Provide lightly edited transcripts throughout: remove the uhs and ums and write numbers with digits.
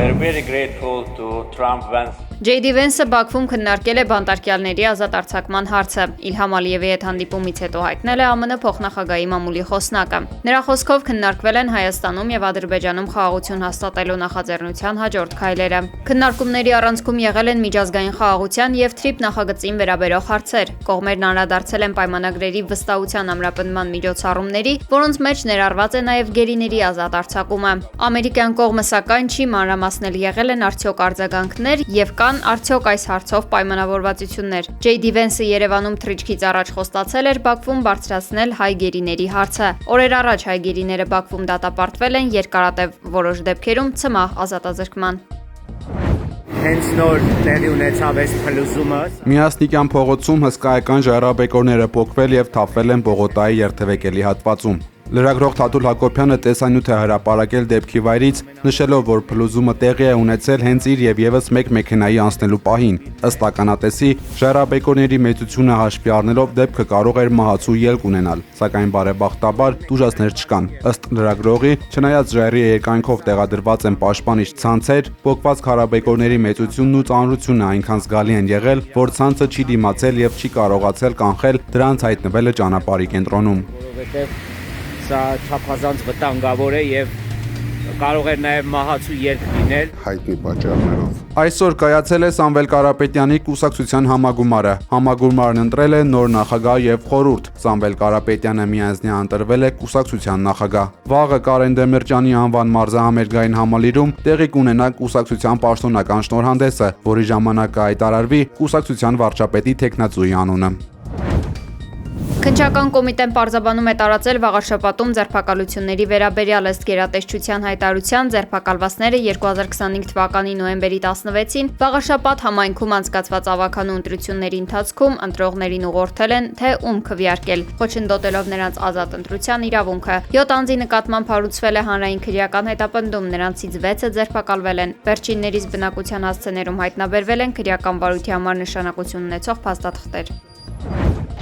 are very grateful to Trump Vance. JD Vance-ը Բաքվում քննարկել է բանտարկյալների ազատ արձակման հարցը։ Իլհամ Ալիևի հետ հանդիպումից հետո հայտնել է ԱՄՆ փոխնախագահի մամուլի խոսնակը։ Նրա խոսքով քննարկվել են Հայաստանում եւ Ադրբեջանում խաղաղություն հաստատելու նախաձեռնության հաջորդ քայլերը։ Քննարկումների առանցքում եղել են միջազգային խաղաղության եւ TRIP նախագծին վերաբերող հարցեր։ Կողմերն անդրադարձել են պայմանագրերի վստահության ամրապնդման միջոցառումների, որոնց մեջ ներառված է նաեւ գերիների ազատ արձակումը։ Ամերիկյան կողմը սակայն չի մանրամասնել եղել են արդյոք արձագանքներ եւ կան արդյոք այս հարցով պայմանավորվածություններ։ JD Vance-ը Երևանում թռիչքից առաջ խոստացել էր Բաքվում բարձրացնել հայ գերիների հարցը։ Օրեր առաջ հայ գերիները Բաքվում դատապարտվել են երկարատև որոշ դեպքերում ցմահ ազատազրկման։ Հենց նոր տեղի ունեցավ այս փլուզումը։ Միասնիկյան փողոցում հսկայական ժայռաբեկորները փոկվել եւ թափվել են Բողոտայի երթևեկելի հատվածում։ Լրագրող Թաթուլ Հակոբյանը տեսանյութ է հրապարակել դեպքի վայրից, նշելով, որ փլուզումը տեղի է ունեցել հենց իր եւ եւս մեկ մեքենայի անցնելու պահին։ Ըստ ականատեսի, ժայռաբեկորների մեծությունը հաշվի առնելով դեպքը կարող էր մահացու ելք ունենալ, սակայն բարեբախտաբար տուժածներ չկան։ Ըստ լրագրողի, չնայած ժայռի երկայնքով տեղադրված են պաշտպանիչ ցանցեր, փոկված քարաբեկորների մեծությունն ու ծանրությունը այնքան զգալի են եղել, որ ցանցը չի դիմացել եւ չի կարողացել կանխել դրանց հայտնվելը ճանապարհի կենտրոնում։ Սա չափազանց վտանգավոր է եւ կարող է նաեւ մահացու ելք լինել հայտնի պատճառներով։ Այսօր կայացել է Սամվել Կարապետյանի կուսակցության համագումարը։ Համագումարն ընտրել է նոր նախագահ եւ խորհուրդ։ Սամվել Կարապետյանը միանձնյա ընտրվել է կուսակցության նախագահ։ Վաղը Կարեն Դեմիրճյանի անվան մարզահամերգային համալիրում տեղի կունենա կուսակցության պաշտոնական շնորհանդեսը, որի ժամանակ կհայտարարվի կուսակցության վարչապետի թեկնածուի անունը։ Քննչական կոմիտեն պարզաբանում է տարածել վաղաշաբաթում ձերբակալությունների վերաբերյալ ըստ գերատեսչության հայտարարության ձերբակալվածները 2025 թվականի նոյեմբերի 16-ին վաղաշաբաթ համայնքում անցկացված ավականու ընտրությունների ընթացքում ընտրողներին ուղղորդել են, թե ում քվեարկել, խոչընդոտելով նրանց ազատ ընտրության իրավունքը։ 7 անձի նկատմամբ հարուցվել է հանրային քրեական հետապնդում, նրանցից 6-ը ձերբակալվել են։ Վերջիններից բնակության հասցեներում հայտնաբերվել են քրեական վարույթի համար նշանակություն ունեցող փաստաթղթեր։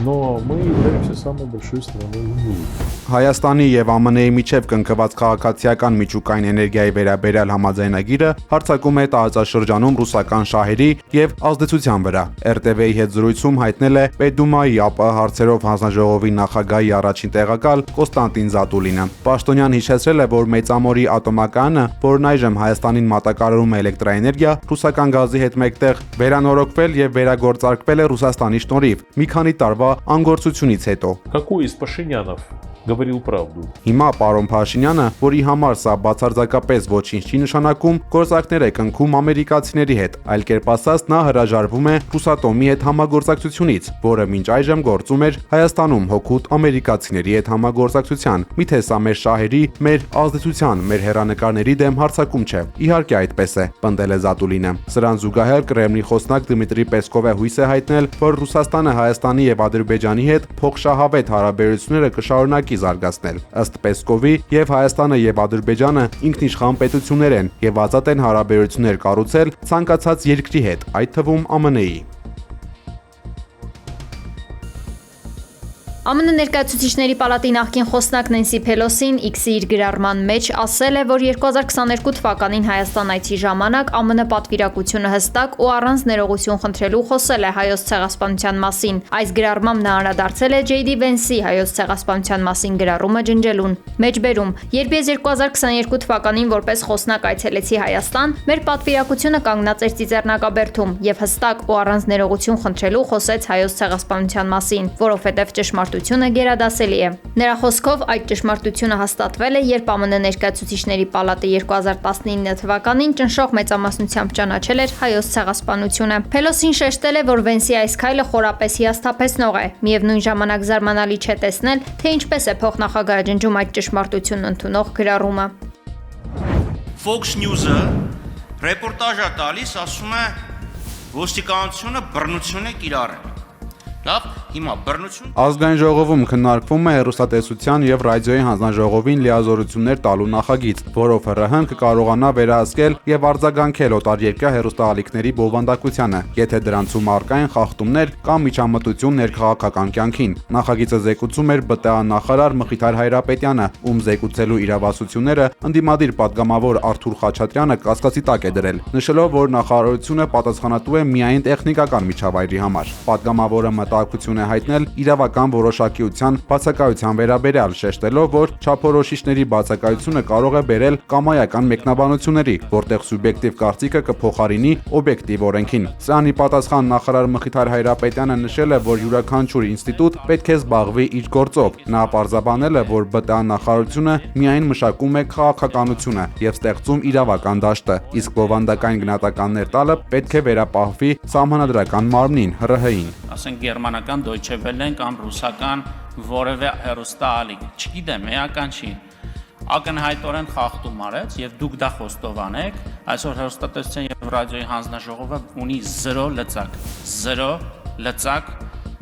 Но мы являемся самой большой страной в мире. Հայաստանի եւ ԱՄՆ-ի միջև կնքված քաղաքացիական միջուկային էներգիայի վերաբերյալ համաձայնագիրը հարձակում է տարածաշրջանում ռուսական շահերի եւ ազդեցության վրա։ RTV-ի հետ զրույցում հայտնել է Պետդումայի ԱՊՀ հարցերով հանձնաժողովի նախագահի առաջին տեղակալ Կոստանտին Զատուլինը։ Պաշտոնյան հիշեցրել է, որ Մեծամորի ատոմակայանը, որն այժմ Հայաստանին մատակարարում է էլեկտրաէներգիա, ռուսական գազի հետ մեկտեղ վերանորոգվել եւ վերագործարկվել է Ռուսաստանի շնորհիվ մի քանի տարվա անգործությունից հետո։ Какой из Пашинянов говорил правду? Հիմա պարոն Փաշինյանը, որի համար սա բացարձակապես ոչինչ չի նշանակում, գործարքներ է կնքում ամերիկացիների հետ, այլ կերպ ասած նա հրաժարվում է Ռուսատոմի հետ համագործակցությունից, որը մինչ այժմ գործում էր Հայաստանում հօգուտ ամերիկացիների հետ համագործակցության։ Միթե սա մեր շահերի, մեր ազդեցության, մեր հեռանկարների դեմ հարձակում չէ։ Իհարկե այդպես է, պնդել է Զատուլինը։ Սրան զուգահեռ Կրեմլի խոսնակ Դմիտրի Պեսկովը հույս է հայտնել, որ Ռուսաստանը Հայաստանի եւ Ադրբեջանի հետ փոխշահավետ հարաբերությունները կշարունակի զարգացնել։ Ըստ Պեսկովի, եւ Հայաստանը եւ Ադրբեջանը ինքնիշխան պետություններ են եւ ազատ են հարաբերություններ կառուցել ցանկացած երկրի հետ, այդ թվում ԱՄՆ-ի։ ԱՄՆ ներկայացուցիչների պալատի նախկին խոսնակ Նենսի Փելոսին X-ի իր գրառման մեջ ասել է, որ 2022 թվականին Հայաստան այցի ժամանակ ԱՄՆ պատվիրակությունը հստակ ու առանց ներողություն խնդրելու խոսել է հայոց ցեղասպանության մասին։ Այս գրառմամբ նա անդրադարձել է JD Vance-ի հայոց ցեղասպանության մասին գրառումը ջնջելուն։ Մեջբերում, երբ ես 2022 թվականին որպես խոսնակ այցելեցի Հայաստան, մեր պատվիրակությունը կանգնած էր Ծիծեռնակաբերդում եւ հստակ ու առանց ներողություն խնդրելու խոսեց հայոց ցեղասպանության մասին, որովհետեւ ճշմարտությունը գերադասելի է։ Նրա խոսքով այդ ճշմարտությունը հաստատվել է, երբ ԱՄՆ ներկայացուցիչների պալատը 2019 թվականին ճնշող մեծամասնությամբ ճանաչել էր հայոց ցեղասպանությունը։ Փելոսին շեշտել է, որ Վենսի այս քայլը խորապես հիասթափեցնող է։ Միևնույն ժամանակ զարմանալի չէ տեսնել, թե ինչպես է փոխնախագահը ջնջում այդ ճշմարտությունն ընդունող գրառումը։ Fox News-ը ռեպորտաժ է տալիս, ասում է ոստիկանությունը բռնություն է կիրառել։ Լավ, Հիմա բռնություն Ազգային ժողովում քննարկվում է հեռուստատեսության եւ ռադիոյի հանձնաժողովին լիազորություններ տալու նախագիծ, որով ՀՌՀ-ն կկարողանա վերահսկել եւ արձագանքել օտարերկրյա հեռուստաալիքների բովանդակությանը, եթե դրանցում առկա են խախտումներ կամ միջամտություն ներքաղաքական կյանքին։ Նախագիծը զեկուցում էր ԲՏԱ նախարար Մխիթար Հայրապետյանը, ում զեկուցելու իրավասությունները ընդդիմադիր պատգամավոր Արթուր Խաչատրյանը կասկածի տակ է դրել, նշելով, որ նախարարությունը պատասխանատու է միայն տեխնիկական միջավայրի համար։ Պատգամավորը մտահոգություն է հայտնել իրավական որոշակիության բացակայության վերաբերյալ, շեշտելով, որ չափորոշիչների բացակայությունը կարող է բերել կամայական մեկնաբանությունների, որտեղ սուբյեկտիվ կարծիքը կփոխարինի օբյեկտիվ օրենքին։ Սրանի պատասխան նախարար Մխիթար Հայրապետյանը նշել է, որ յուրաքանչյուր ինստիտուտ պետք է զբաղվի իր գործով։ Նա պարզաբանել է, որ ԲՏԱ նախարարությունը միայն մշակում է քաղաքականությունը եւ ստեղծում իրավական դաշտը, իսկ բովանդակային գնահատականներ տալը պետք է վերապահվի սահմանադրական մարմնին ՀՌՀ-ին։ Ասենք գերմանական Deutsche Welle-ն կամ ռուսական որևէ հեռուստաալիք, չգիտեմ, էական չի։ Ակնհայտորեն խախտում արեց եւ դուք դա խոստովանեք, այսօր հեռուստատեսության եւ ռադիոյի հանձնաժողովը ունի 0 լծակ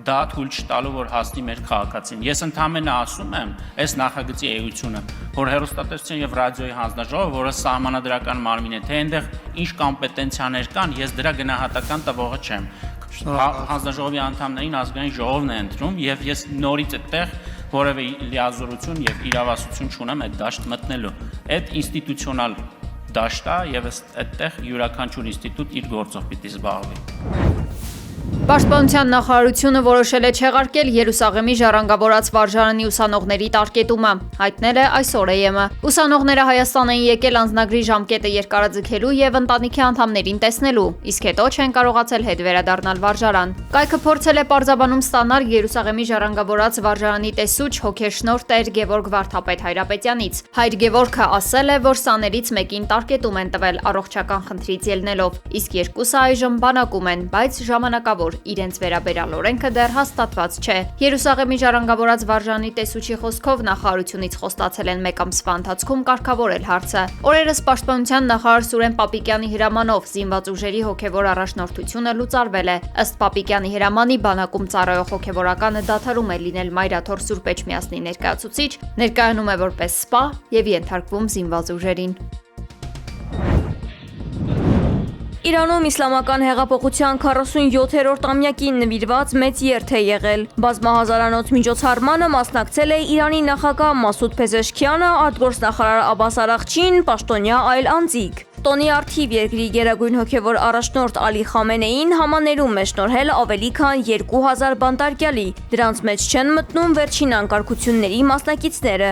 դա թույլ չտալու, որ հասնի մեր քաղաքացին։ Ես ընդհանրապես ասում եմ, այս նախագծի էությունը, որ հեռուստատեսության եւ ռադիոյի հանձնաժողովը, որը սահմանադրական մարմին է, թե այնտեղ ինչ կոմպետենցիաներ կան, ես դրա գնահատական տվողը չեմ։ Հանձնաժողովի անդամներին ազգային ժողովն է ընտրում եւ ես նորից այդտեղ որևէ լիազորություն եւ իրավասություն չունեմ այդ դաշտ մտնելու։ Այդ ինստիտուցիոնալ դաշտ է եւ այդտեղ յուրաքանչյուր ինստիտուտ իր գործով պիտի զբաղվի։ Պաշտպանության նախարարությունը որոշել է չեղարկել Երուսաղեմի ժառանգավորած վարժարանի ուսանողների տարկետումը, հայտնել է այսօր ԵՄ։ Ուսանողները Հայաստան են եկել անձնագրի ժամկետը երկարաձգելու եւ ընտանիքի անդամներին տեսնելու, իսկ հետո չեն կարողացել հետ վերադառնալ վարժարան։ Կայքը փորձել է պարզաբանում ստանալ Երուսաղեմի ժառանգավորած վարժարանի տեսուչ հոգեշնորհ Տեր Գևորգ Վարդապետ Հայրապետյանից։ Հայր Գևորգը ասել է, որ սաներից մեկին տարկետում են տվել առողջական խնդրից ելնելով, իսկ երկուսը այժմ բանակում են, բայց ժամանակավոր իրենց վերաբերյալ օրենքը դեռ հաստատված չէ։ Երուսաղեմի ժառանգավորած վարժանի տեսուչի խոսքով նախարարությունից խոստացել են մեկ ամսվա ընթացքում կարգավորել հարցը։ Օրերս պաշտպանության նախարար Սուրեն Պապիկյանի հրամանով զինված ուժերի հոգևոր առաջնորդությունը լուծարվել է։ Ըստ Պապիկյանի հրամանի բանակում ծառայող հոգևորականը դադարում է լինել Մայրաթոր Սուրբ Էջմիածնի ներկայացուցիչ, ներկայանում է որպես սպա եւ ենթարկվում զինված ուժերին։ Իրանում իսլամական հեղափոխության 47-րդ ամյակին նվիրված մեծ երթ է եղել։ Բազմահազարանոց միջոցառմանը մասնակցել է Իրանի նախագահ Մասուդ Փեզեշքյանը, արտգործնախարար Աբբաս Արաղչին, պաշտոնյա այլ անձիկ։ Տոնի արդիվ երկրի գերագույն հոգևոր առաջնորդ Ալի Խամենեին համաներում է շնորհել ավելի քան 2000 բանտարկյալի։ Դրանց մեջ չեն մտնում վերջին անկարգությունների մասնակիցները։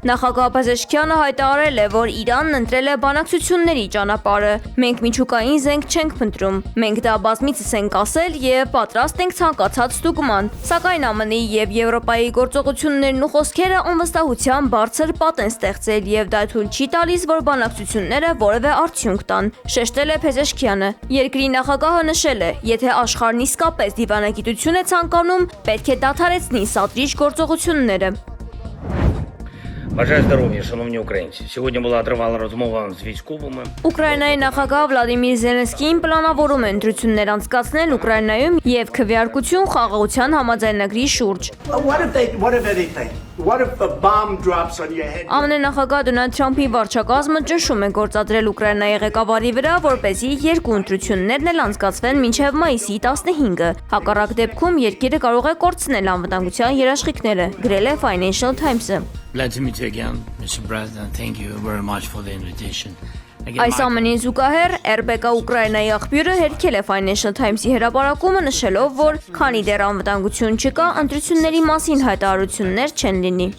Նախագահ Փեզեշքյանը հայտարարել է, որ Իրանն ընտրել է բանակցությունների ճանապարհը։ Մենք միջուկային զենք չենք փնտրում։ Մենք դա բազմիցս ենք ասել եւ պատրաստ ենք ցանկացած ստուգման։ Սակայն ԱՄՆ-ի եւ Եվրոպայի գործողություններն ու խոսքերը անվստահության բարձր պատ են ստեղծել եւ դա թույլ չի տալիս, որ բանակցությունները որևէ արդյունք տան, շեշտել է Փեզեշքյանը։ Երկրի նախագահը նշել է, եթե աշխարհն իսկապես դիվանագիտություն է ցանկանում, պետք է դադարեցնի սադրիչ գործողությունները։ Бажаю здоров'я, шановні українці. Сьогодні була тривала розмова з військовими. Ուկրաինայի նախագահ Վլադիմիր Զելենսկին պլանավորում է ընտրություններ անցկացնել Ուկրաինայում եւ քվեարկություն խաղաղության համաձայնագրի շուրջ։ ԱՄՆ նախագահ Դոնալդ Թրամփի վարչակազմը ճնշում է գործադրել Ուկրաինայի ղեկավարի վրա, որպեսզի երկու ընտրություններն էլ անցկացվեն մինչև մայիսի 15-ը։ Հակառակ դեպքում երկիրը կարող է կորցնել անվտանգության երաշխիքները, գրել է Financial Times-ը։ Glad to meet you again, Mr. President. Thank you very much for the invitation. Այս ամենին զուգահեռ RBK Ուկրաինայի աղբյուրը հերքել է Financial Times-ի հրապարակումը, նշելով, որ քանի դեռ անվտանգություն չկա, ընտրությունների մասին հայտարարություններ չեն լինի։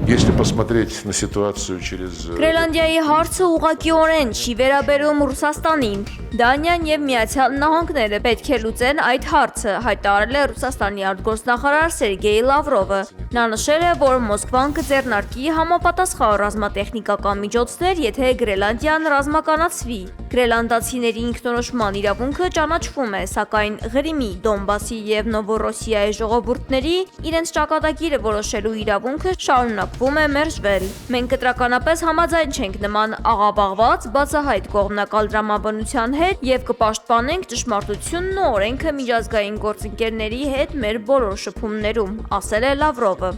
Если посмотреть на ситуацию через... Գրելանդիայի հարցը ուղղակիորեն չի վերաբերում Ռուսաստանին։ Դանիան եւ Միացյալ Նահանգները պետք է լուծեն այդ հարցը, հայտարարել է Ռուսաստանի արտգործնախարար Սերգեյ Լավրովը։ Նա նշել է, որ Մոսկվան կձեռնարկի համապատասխան ռազմատեխնիկական միջոցներ, եթե Գրելանդիան ռազմականացվի։ Գրելանդացիների ինքնորոշման իրավունքը ճանաչվում է, սակայն Ղրիմի, Դոնբասի եւ Նովորոսիայի ժողովուրդների իրենց ճակատագիրը որոշելու իրավունքը շարունակվում է մերժվել։ Մենք կտրականապես համաձայն չենք նման աղավաղված բացահայտ կողմնակալ դրամաբանության հետ եւ կպաշտպանենք ճշմարտությունն ու օրենքը միջազգային գործընկերների հետ մեր բոլոր շփումներում, ասել է Լավրովը։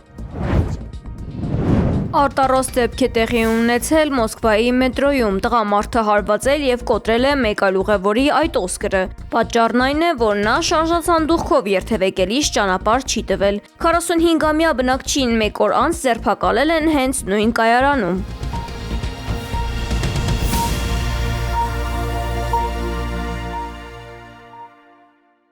Արտառոս դեպք է տեղի ունեցել Մոսկվայի մետրոյում, տղամարդը հարվածել եւ կոտրել է մեկ այլ ուղևորի այդ Օսկարը։ Պատճառն այն է, որ նա շարժացանդուղքով երթևեկելիս ճանապարհ չի տվել։ 45-ամյա բնակչին մեկ օր անց ձերբակալել են հենց նույն կայարանում։